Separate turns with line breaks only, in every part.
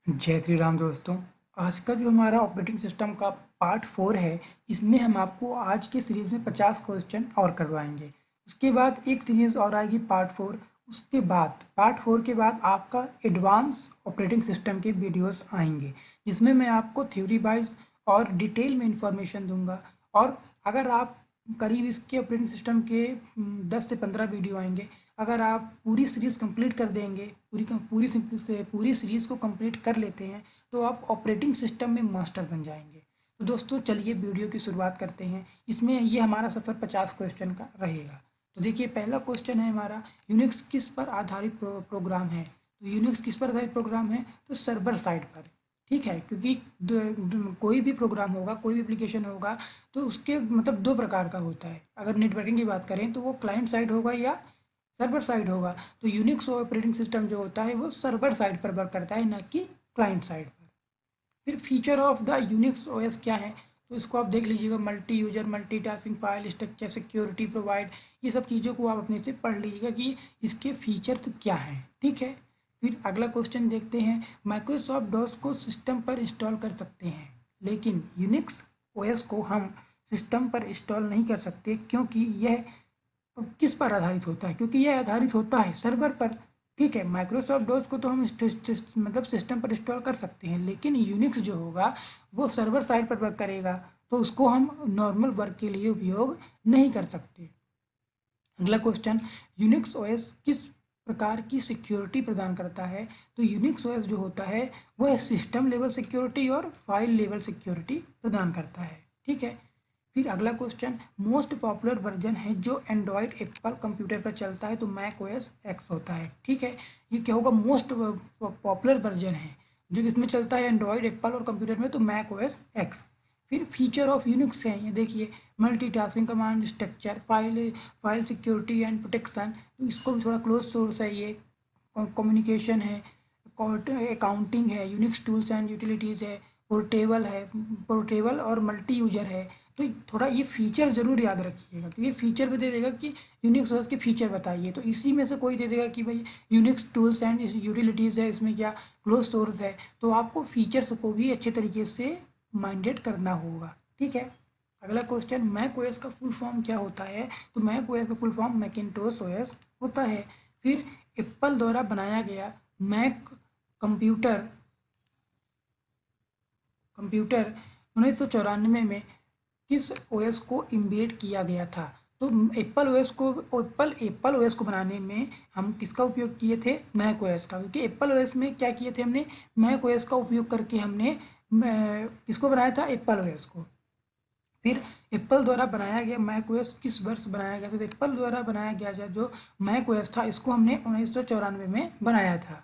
जय श्री राम दोस्तों। आज का जो हमारा ऑपरेटिंग सिस्टम का पार्ट 4 है, इसमें हम आपको आज के सीरीज़ में 50 क्वेश्चन और करवाएंगे। उसके बाद एक सीरीज़ और आएगी पार्ट 4। उसके बाद पार्ट 4 के बाद आपका एडवांस ऑपरेटिंग सिस्टम के वीडियोस आएंगे, जिसमें मैं आपको थ्योरी वाइज और डिटेल में इंफॉर्मेशन दूंगा। और अगर आप करीब इसके ऑपरेटिंग सिस्टम के 10 से 15 वीडियो आएंगे। अगर आप पूरी सीरीज़ कंप्लीट कर देंगे, पूरी सीरीज़ को कंप्लीट कर लेते हैं, तो आप ऑपरेटिंग सिस्टम में मास्टर बन जाएंगे। तो दोस्तों चलिए वीडियो की शुरुआत करते हैं। इसमें ये हमारा सफ़र 50 क्वेश्चन का रहेगा। तो देखिए, पहला क्वेश्चन है हमारा, यूनिक्स किस पर आधारित प्रोग्राम है। तो यूनिक्स किस पर आधारित प्रोग्राम है, तो सर्वर साइड पर। ठीक है, क्योंकि कोई भी प्रोग्राम होगा, कोई भी एप्लीकेशन होगा, तो उसके मतलब दो प्रकार का होता है। अगर नेटवर्किंग की बात करें तो वो क्लाइंट साइड होगा या सर्वर साइड होगा। तो यूनिक्स ऑपरेटिंग सिस्टम जो होता है वो सर्वर साइड पर वर्क करता है, ना कि क्लाइंट साइड पर। फिर feature of the Unix OS क्या है, तो इसको आप देख लीजिएगा। Multi user, multitasking, file structure, security provide, ये सब चीज़ों को आप अपने से पढ़ लीजिएगा कि इसके फीचर्स क्या हैं। ठीक है। फिर अगला क्वेश्चन देखते हैं, माइक्रोसॉफ्ट डॉस को सिस्टम पर इंस्टॉल कर सकते हैं, लेकिन यूनिक्स ओएस को हम सिस्टम पर इंस्टॉल नहीं कर सकते, क्योंकि यह किस पर आधारित होता है, क्योंकि यह आधारित होता है सर्वर पर। ठीक है, माइक्रोसॉफ्ट डॉस को तो हम मतलब सिस्टम पर इंस्टॉल कर सकते हैं, लेकिन यूनिक्स जो होगा वो सर्वर साइड पर वर्क करेगा, तो उसको हम नॉर्मल वर्क के लिए उपयोग नहीं कर सकते। अगला क्वेश्चन, यूनिक्स ओएस किस प्रकार की सिक्योरिटी प्रदान करता है। तो यूनिक्स ओएस जो होता है वह सिस्टम लेवल सिक्योरिटी और फाइल लेवल सिक्योरिटी प्रदान करता है। ठीक है। फिर अगला क्वेश्चन, मोस्ट पॉपुलर वर्जन है जो एंड्रॉयड एप्पल कंप्यूटर पर चलता है, तो मैक ओएस एक्स होता है। ठीक है, ये क्या होगा, मोस्ट पॉपुलर वर्जन है जो इसमें चलता है एंड्रॉयड एप्पल और कंप्यूटर में, तो मैक ओएस एक्स। फिर फीचर ऑफ यूनिक्स है, ये देखिए, multitasking, command structure, file security and protection. तो इसको भी थोड़ा क्लोज सोर्स है, ये कम्युनिकेशन है, अकाउंटिंग है, यूनिक्स टूल्स एंड यूटिलिटीज़ है, पोर्टेबल और मल्टी यूजर है। तो थोड़ा ये फीचर ज़रूर याद रखिएगा, तो ये फीचर भी दे देगा कि यूनिक्स ओएस के फीचर बताइए, तो इसी में से कोई दे देगा कि भाई यूनिक्स टूल्स एंड यूटिलिटीज़ है, इसमें क्या क्लोज सोर्स है, तो आपको फीचर्स को भी अच्छे तरीके से माइंडेड करना होगा। ठीक है। अगला क्वेश्चन, मैक ओएस का फुल फॉर्म क्या होता है। तो मैक ओएस का फुल फॉर्म मैकिन्टोश ओएस होता है। फिर एप्पल द्वारा बनाया गया मैक कंप्यूटर कंप्यूटर 1994 में किस ओएस को इम्बेड किया गया था। तो एप्पल ओएस को बनाने में हम किसका उपयोग किए थे, मैक ओएस का, क्योंकि एप्पल ओएस में क्या किए थे हमने, मैक ओएस का उपयोग करके हमने किसको बनाया था, एप्पल ओएस को। फिर एप्पल द्वारा बनाया गया मैक ओएस किस वर्ष बनाया गया था। तो एप्पल द्वारा बनाया गया जो मैक ओएस था, इसको हमने 1994 में बनाया था।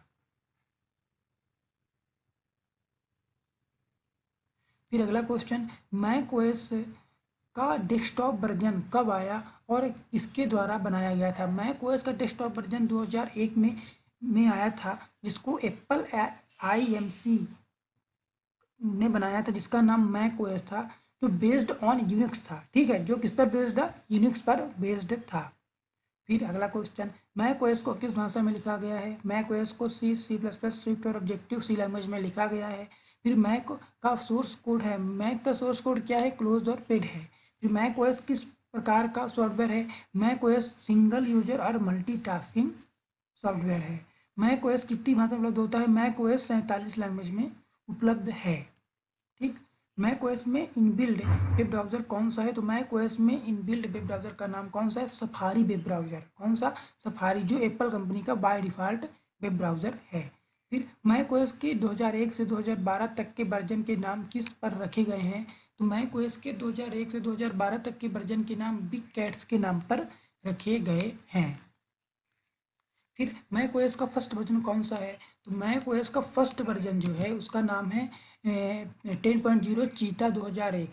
फिर अगला क्वेश्चन, मैक ओएस का डेस्कटॉप वर्जन कब आया और किसके द्वारा बनाया गया था। मैक ओएस का डेस्कटॉप वर्जन 2001 में आया था, जिसको एप्पल आईएमसी ने बनाया था, जिसका नाम मैक ओएस था, जो बेस्ड ऑन यूनिक्स था। ठीक है, जो किस पर बेस्ड था, यूनिक्स पर बेस्ड था। फिर अगला क्वेश्चन, मैक ओएस को किस भाषा में लिखा गया है। मैक ओएस को C++, स्विफ्ट और ऑब्जेक्टिव सी लैंग्वेज में लिखा गया है। फिर मैक का सोर्स कोड है, मैक का सोर्स कोड क्या है, क्लोज और पेड है। फिर मैक ओएस किस प्रकार का सॉफ्टवेयर है। मैक ओएस सिंगल यूजर और मल्टीटास्किंग सॉफ्टवेयर है। मैक ओएस कितनी भाषा में उपलब्ध होता है, मैक ओएस 47 लैंग्वेज में उपलब्ध है। ठीक। मैक ओएस में इनबिल्ड वेब ब्राउज़र कौन सा है। तो मैक ओएस में इनबिल्ड वेब ब्राउज़र का नाम कौन सा है, सफारी वेब ब्राउज़र। कौन सा, सफारी, जो एप्पल कंपनी का बाय डिफ़ॉल्ट वेब ब्राउज़र है। फिर मैक ओएस के 2001 से 2012 तक के वर्जन के नाम किस पर रखे गए हैं। तो मैक ओएस के 2001 से 2012 तक के वर्जन के नाम बिग कैट्स के नाम पर रखे गए हैं। फिर मैक ओएस का फर्स्ट वर्जन कौन सा है। तो मैक ओएस का फर्स्ट वर्जन जो है उसका नाम है 10.0 चीता 2001।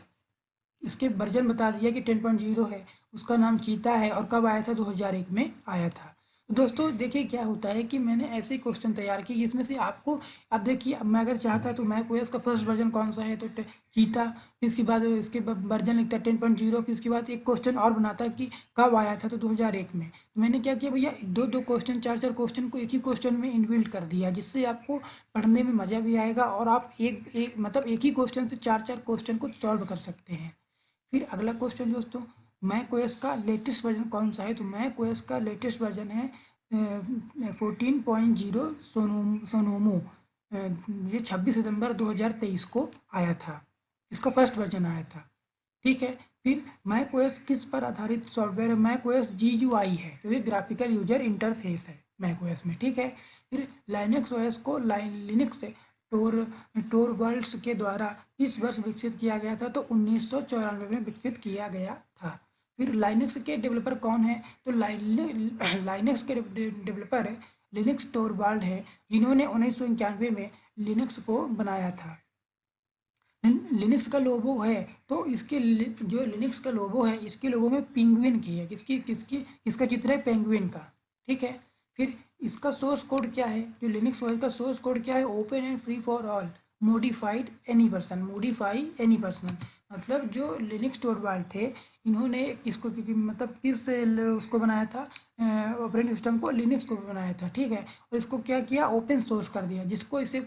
इसके वर्जन बता दिया कि 10.0 है, उसका नाम चीता है और कब आया था, 2001 में आया था। तो दोस्तों देखिए क्या होता है कि मैंने ऐसे क्वेश्चन तैयार किए जिसमें से आपको, अब देखिए अब मैं अगर चाहता तो मैक ओएस का फर्स्ट वर्जन कौन सा है, तो चीता, फिर इसके बाद इसके वर्जन लिखता है 10.0, फिर इसके बाद एक क्वेश्चन और बनाता है कि कब आया था, तो 2001 में। तो मैंने क्या किया भैया, दो दो क्वेश्चन, चार चार क्वेश्चन को एक ही क्वेश्चन में इनबिल्ट कर दिया, जिससे आपको पढ़ने में मज़ा भी आएगा और आप एक एक मतलब एक ही क्वेश्चन से चार चार क्वेश्चन को सॉल्व कर सकते हैं। फिर अगला क्वेश्चन दोस्तों, मैक ओएस का लेटेस्ट वर्जन कौन सा है, तो मैक ओएस का लेटेस्ट वर्जन है 14.0 सोनोमो। ये 26 सितंबर 2023 को आया था, इसका फर्स्ट वर्जन आया था। ठीक है। फिर मैक ओएस किस पर आधारित सॉफ्टवेयर है, मैक ओएस GUI है, तो ये ग्राफिकल यूजर इंटरफेस है मैक ओएस में। ठीक है। फिर लाइनक्स ओएस को लिनक्स टोर टोरवल्ड्स के द्वारा किस वर्ष विकसित किया गया था, तो 1994 में विकसित किया गया था। फिर लाइनक्स के डेवलपर कौन है, तो लाइनक्स के डेवलपर लिनक्स टोरवाल्ड है, जिन्होंने 1991 में लिनक्स को बनाया था। लिनक्स का लोगो है, तो इसके जो लिनक्स का लोगो है, इसके लोगो में पेंगुइन की है, किसकी किसकी किसका चित्र है, पेंगुइन का। ठीक है। फिर इसका सोर्स कोड क्या है, जो लिनक्स ओएस का सोर्स कोड क्या है, open and free for all, modify any person. मतलब जो लिनक्स टोरवाल्ड थे, इन्होंने किसको मतलब किस उसको बनाया था, ऑपरेटिंग सिस्टम को, लिनक्स को बनाया था। ठीक है। और इसको क्या किया, ओपन सोर्स कर दिया, जिसको इसे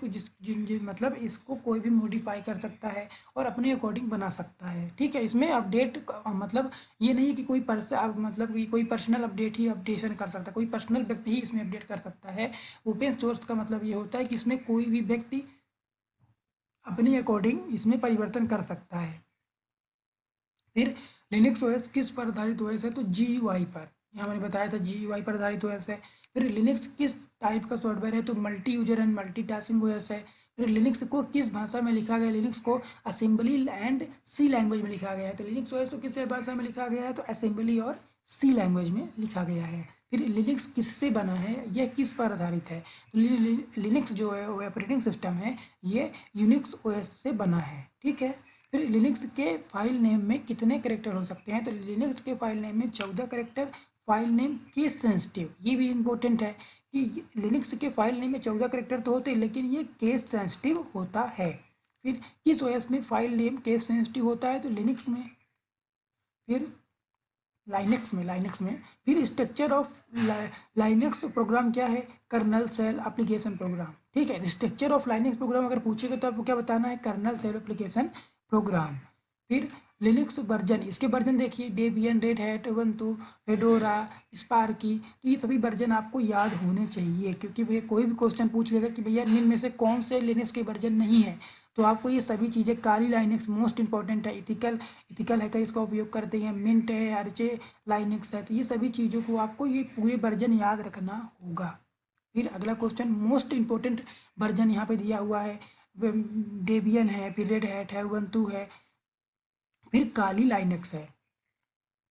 मतलब इसको कोई भी मॉडिफाई कर सकता है और अपने अकॉर्डिंग बना सकता है। ठीक है। इसमें अपडेट मतलब ये नहीं है कि कोई मतलब कि कोई पर्सनल अपडेट ही अपडेशन कर सकता है, कोई पर्सनल व्यक्ति ही इसमें अपडेट कर सकता है। ओपन सोर्स का मतलब ये होता है कि इसमें कोई भी व्यक्ति अपने अकॉर्डिंग इसमें परिवर्तन कर सकता है। फिर लिनक्स ओएस किस पर आधारित ओएस है, तो GUI पर, यहाँ मैंने बताया था GUI पर आधारित ओएस है। फिर लिनक्स किस टाइप का सॉफ्टवेयर है, तो multi user and multitasking OS है। फिर लिनक्स को किस भाषा में लिखा गया, लिनक्स को असेंबली एंड सी लैंग्वेज में लिखा गया है। तो लिनक्स ओएस को किस भाषा में लिखा गया है, तो असेंबली और सी लैंग्वेज में लिखा गया है। फिर लिनक्स किससे बना है, यह किस पर आधारित है, तो लिनक्स जो है ऑपरेटिंग सिस्टम है, ये यूनिक्स ओएस से बना है। ठीक है। फिर लिनक्स के फाइल नेम में कितने करेक्टर हो सकते हैं, तो लिनक्स के फाइल नेम में 14 character, file name case sensitive, ये भी इम्पोर्टेंट है कि लिनक्स के फाइल नेम में 14 करेक्टर तो होते हैं, लेकिन ये केस सेंसिटिव होता है। फिर किस ओएस में फाइल नेम केस सेंसिटिव होता है, तो लिनक्स में। फिर लाइनक्स में फिर स्ट्रक्चर ऑफ लाइनक्स प्रोग्राम क्या है, कर्नल सेल एप्लीकेशन प्रोग्राम। ठीक है। स्ट्रक्चर ऑफ लाइनक्स प्रोग्राम अगर पूछेगा तो आपको क्या बताना है, कर्नल सेल एप्लीकेशन प्रोग्राम। फिर लिनक्स वर्जन, इसके वर्जन देखिए, Debian, red hat, Ubuntu, fedora, Sparky, तो ये सभी वर्जन आपको याद होने चाहिए, क्योंकि भैया कोई भी क्वेश्चन पूछ लेगा कि भैया निम्न में से कौन से लिनक्स के वर्जन नहीं है, तो आपको ये सभी चीज़ें, काली लाइनक्स मोस्ट इंपॉर्टेंट है, इथिकल हैकर इसका उपयोग करते हैं, मिंट है, आर्चे लाइनक्स है, तो ये सभी चीज़ों को आपको ये पूरे वर्जन याद रखना होगा। फिर अगला क्वेश्चन, मोस्ट इंपॉर्टेंट वर्जन यहाँ पे दिया हुआ है, डेबियन है, फिर रेड हैट है, उबुंटू है, फिर काली लाइनक्स है।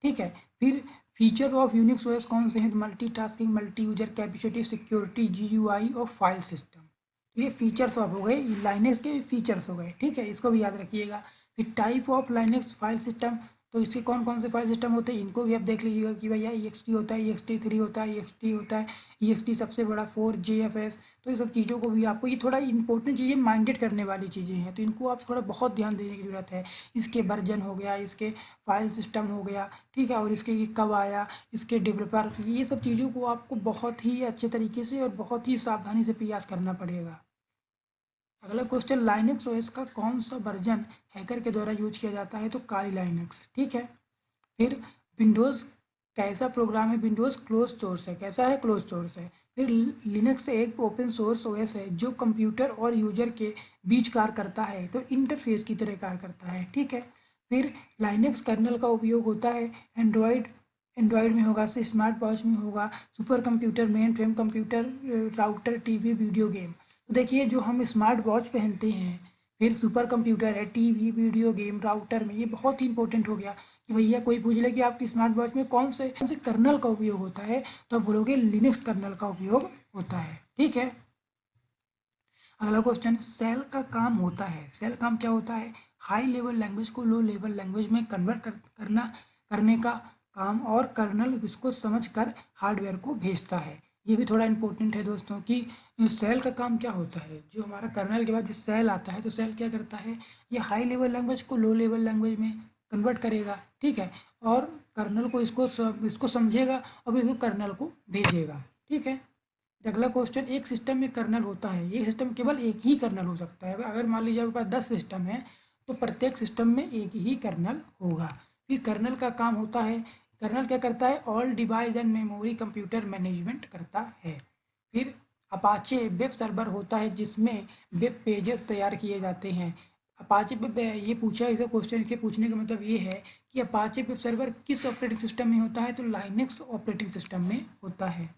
ठीक है। फिर फीचर ऑफ यूनिक्स ओएस कौन से हैं, multitasking, multi user, capacity, security, GUI और फाइल सिस्टम। तो ये फीचर्स ऑफ हो गए, लाइनक्स के फीचर्स हो गए। ठीक है, इसको भी याद रखिएगा। फिर type of Linux file system, तो इसके कौन कौन से फाइल सिस्टम होते हैं, इनको भी आप देख लीजिएगा कि भैया EXT होता है, EXT3 होता है, EXT होता है, EXT सबसे बड़ा 4JFS। तो ये सब चीज़ों को भी आपको, ये थोड़ा इंपॉर्टेंट चीज़ें, माइंडेड करने वाली चीज़ें हैं, तो इनको आप थोड़ा बहुत ध्यान देने की ज़रूरत है। इसके वर्जन हो गया, इसके फाइल सिस्टम हो गया, ठीक है, और इसके ये कब आया, इसके डेवलपर, ये सब चीज़ों को आपको बहुत ही अच्छे तरीके से और बहुत ही सावधानी से प्रयास करना पड़ेगा। अगला क्वेश्चन, लाइनक्स ओएस का कौन सा वर्जन हैकर के द्वारा यूज किया जाता है, तो काली लाइनक्स। ठीक है। फिर विंडोज़ कैसा प्रोग्राम है, विंडोज़ क्लोज सोर्स है, कैसा है, क्लोज सोर्स है। फिर लिनक्स एक ओपन सोर्स ओएस है जो कंप्यूटर और यूजर के बीच कार्य करता है, तो इंटरफेस की तरह कार्य करता है। ठीक है। फिर लाइनक्स कर्नल का उपयोग होता है एंड्रॉयड में होगा, स्मार्ट वॉच में होगा, super computer, main frame computer, router, TV, video game. तो देखिए जो हम स्मार्ट वॉच पहनते हैं, फिर सुपर कंप्यूटर है, टीवी, वीडियो गेम, राउटर में, ये बहुत ही इंपॉर्टेंट हो गया कि भैया कोई पूछ ले कि आपकी स्मार्ट वॉच में कौन से कर्नल का उपयोग होता है, तो आप बोलोगे लिनक्स कर्नल का उपयोग होता है। ठीक है। अगला क्वेश्चन, सेल का काम होता है, सेल काम क्या होता है, हाई लेवल लैंग्वेज को लो लेवल लैंग्वेज में कन्वर्ट करने का काम और कर्नल इसको समझकर हार्डवेयर को भेजता है। ये भी थोड़ा इम्पोर्टेंट है दोस्तों कि सेल का काम क्या होता है। जो हमारा कर्नल के बाद जो सेल आता है तो सेल क्या करता है, ये हाई लेवल लैंग्वेज को लो लेवल लैंग्वेज में कन्वर्ट करेगा, ठीक है, और कर्नल को इसको समझेगा और इसको कर्नल को भेजेगा, ठीक है। अगला क्वेश्चन, एक सिस्टम में कर्नल होता है, ये सिस्टम केवल एक ही कर्नल हो सकता है। अगर मान लीजिए आपके पास 10 सिस्टम है तो प्रत्येक सिस्टम में एक ही कर्नल होगा। फिर कर्नल का काम होता है, कर्नल क्या करता है, all device and memory computer management करता है। फिर अपाचे वेब सर्वर होता है जिसमें वेब पेजेस तैयार किए जाते हैं। अपाचे वेब, ये पूछा इसे क्वेश्चन के पूछने का मतलब ये है कि अपाचे वेब सर्वर किस ऑपरेटिंग सिस्टम में होता है, तो लाइनक्स ऑपरेटिंग सिस्टम में होता है।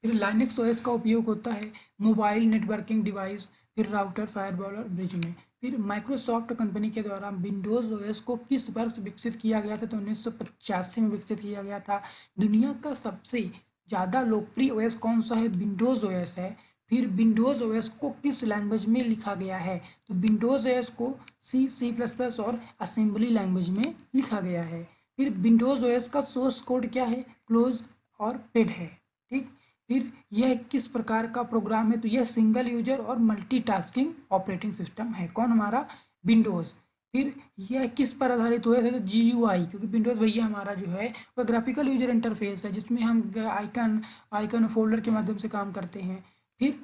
फिर लाइनक्स ओएस का उपयोग होता है मोबाइल नेटवर्किंग डिवाइस, फिर राउटर, फायरवॉल और ब्रिज में। फिर माइक्रोसॉफ्ट कंपनी के द्वारा विंडोज़ ओएस को किस वर्ष विकसित किया गया था, तो 1985 में विकसित किया गया था। दुनिया का सबसे ज़्यादा लोकप्रिय ओएस कौन सा है, विंडोज़ ओएस है। फिर विंडोज़ ओएस को किस लैंग्वेज में लिखा गया है, तो विंडोज़ ओएस को C++ और असेंबली लैंग्वेज में लिखा गया है। फिर विंडोज़ ओएस का सोर्स कोड क्या है, क्लोज और पेड है, ठीक। फिर यह किस प्रकार का प्रोग्राम है, तो यह सिंगल यूजर और मल्टीटास्किंग ऑपरेटिंग सिस्टम है। कौन, हमारा विंडोज़। फिर यह किस पर आधारित हुआ है, तो GUI, क्योंकि विंडोज़ भैया हमारा जो है वह ग्राफिकल यूजर इंटरफेस है जिसमें हम आइकन फोल्डर के माध्यम से काम करते हैं। फिर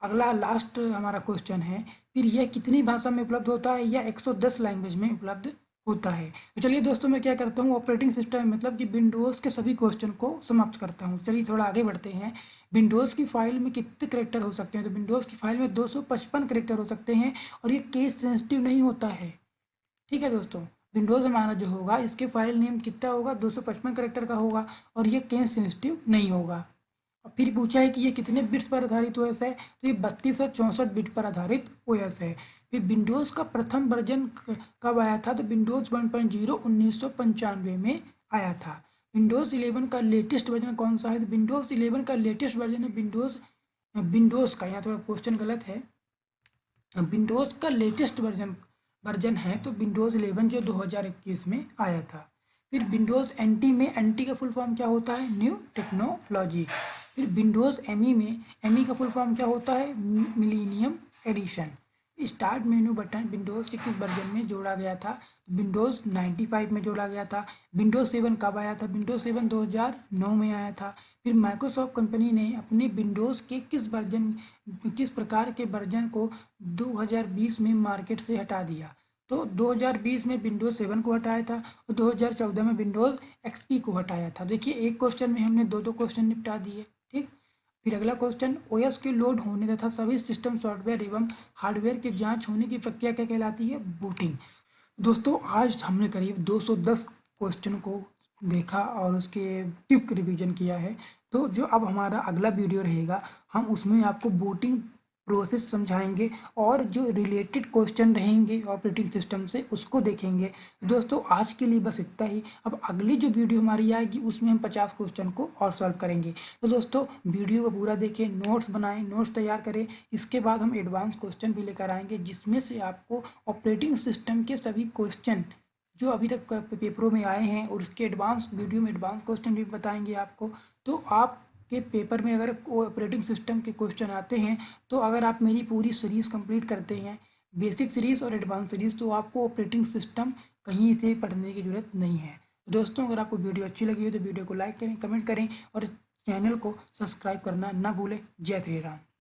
अगला लास्ट हमारा क्वेश्चन है, फिर यह कितनी भाषा में उपलब्ध होता है, यह 110 लैंग्वेज में उपलब्ध होता है। तो चलिए दोस्तों, मैं क्या करता हूँ, ऑपरेटिंग सिस्टम मतलब कि विंडोज़ के सभी क्वेश्चन को समाप्त करता हूँ। चलिए थोड़ा आगे बढ़ते हैं। विंडोज़ की फाइल में कितने करेक्टर हो सकते हैं, तो विंडोज़ की फाइल में 255 करेक्टर हो सकते हैं और ये केस सेंसिटिव नहीं होता है, ठीक है दोस्तों। विंडोज़ हमारा जो होगा इसके फाइल नेम कितना होगा, 255 करेक्टर का होगा और ये केस सेंसिटिव नहीं होगा। और फिर पूछा है कि ये कितने बिट्स पर आधारित ओएस है, तो ये 32 और 64 बिट पर आधारित ओएस है। फिर विंडोज़ का प्रथम वर्जन कब आया था, तो विंडोज़ 1.0 1995 में आया था। विंडोज़ 11 का लेटेस्ट वर्जन कौन सा है, तो विंडोज़ 11 का लेटेस्ट वर्जन है विंडोज़ का, यहाँ थोड़ा क्वेश्चन गलत है। विंडोज़ का लेटेस्ट वर्जन है तो विंडोज़ 11 जो 2021 में आया था। फिर विंडोज़ NT में, NT का फुल फॉर्म क्या होता है, न्यू टेक्नोलॉजी। फिर विंडोज़ ME में, ME का फुल फॉर्म क्या होता है, millennium edition. Start menu button Windows के किस वर्जन में जोड़ा गया था, विंडोज़ 95 में जोड़ा गया था। विंडोज़ 7 कब आया था, विंडोज़ 7 2009 में आया था। फिर माइक्रोसॉफ्ट कंपनी ने अपने विंडोज़ के किस प्रकार के वर्जन को 2020 में मार्केट से हटा दिया, तो 2020 में विंडोज़ 7 को हटाया था और 2014 में विंडोज़ XP को हटाया था। देखिए एक क्वेश्चन में हमने दो क्वेश्चन निपटा दिए, ठीक। फिर अगला क्वेश्चन, ओएस के लोड होने तथा सभी सिस्टम सॉफ्टवेयर एवं हार्डवेयर की जांच होने की प्रक्रिया क्या कहलाती है, बूटिंग। दोस्तों आज हमने करीब 210 क्वेश्चन को देखा और उसके क्विक रिवीजन किया है। तो जो अब हमारा अगला वीडियो रहेगा हम उसमें आपको बूटिंग प्रोसेस समझाएंगे और जो रिलेटेड क्वेश्चन रहेंगे ऑपरेटिंग सिस्टम से उसको देखेंगे। दोस्तों आज के लिए बस इतना ही। अब अगली जो वीडियो हमारी आएगी उसमें हम 50 क्वेश्चन को और सॉल्व करेंगे। तो दोस्तों वीडियो को पूरा देखें, नोट्स बनाएं, नोट्स तैयार करें। इसके बाद हम एडवांस क्वेश्चन भी लेकर आएंगे जिसमें से आपको ऑपरेटिंग सिस्टम के सभी क्वेश्चन जो अभी तक पेपरों में आए हैं और उसके एडवांस वीडियो में एडवांस क्वेश्चन भी बताएंगे आपको। तो आप के पेपर में अगर ऑपरेटिंग सिस्टम के क्वेश्चन आते हैं तो अगर आप मेरी पूरी सीरीज़ कंप्लीट करते हैं, बेसिक सीरीज़ और एडवांस सीरीज़, तो आपको ऑपरेटिंग सिस्टम कहीं से पढ़ने की ज़रूरत नहीं है। दोस्तों अगर आपको वीडियो अच्छी लगी हो तो वीडियो को लाइक करें, कमेंट करें और चैनल को सब्सक्राइब करना ना भूलें। जय श्री राम।